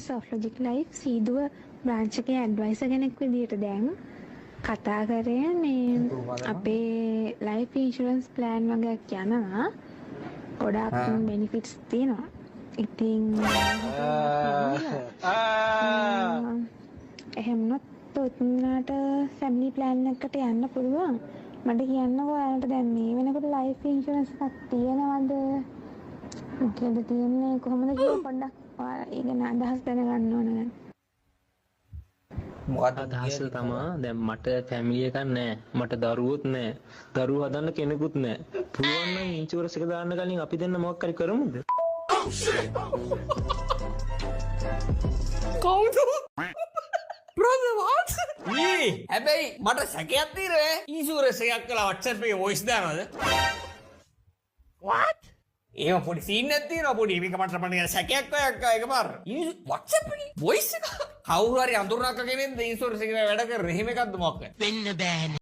soft logic life සීදුව branch එකේ adviser කෙනෙක් විදියට දැන් කතා කරේ මේ අපේ ලයිෆ් ඉන්ෂුරන්ස් ප්ලෑන් වගේක් යනවා ගොඩාක් බෙනිෆිට්ස් තියෙනවා ඉතින් එහෙමනොත් ඔයාලට ෆැමිලි ප්ලෑන් එකකට යන්න පුළුවන් මට කියන්නකෝ ඔයාලට දැන් මේ වෙනකොට ලයිෆ් ඉන්ෂුරන්ස් එකක් තියෙනවද මොකද තියෙන්නේ කොහොමද කියලා පොඩ්ඩක් ඔයාලා ඒ ගැන අදහස් දැනගන්න ඕන දැන් මොකක්ද අදහස තමා දැන් මට ෆැමිලි එකක් නැහැ මට දරුවොත් නැහැ දරුවෝ හදන්න කෙනෙකුත් නැහැ පුළුවන් නම් ඉන්ෂුරන්ස් එක දාන්න කලින් අපි දෙන්න මොකක් හරි කරමුද කවුද brother what මේ හැබැයි මට සැකයක් තියෙනවා ඉන්ෂුරන්ස් එකක් කළා WhatsApp එකේ voice දානවද what ඒව පොඩි සීන් එකක් තියෙනවා පොඩි මේක මට පණ සැකයක් එකපාර WhatsApp එකේ voice එක කවුරු හරි අඳුරනක කෙනෙක්ද ඉන්ෂුරන්ස් එකේ වැඩ කරන්නේ එහෙම එකක්ද මොකක්ද වෙන්න බෑනේ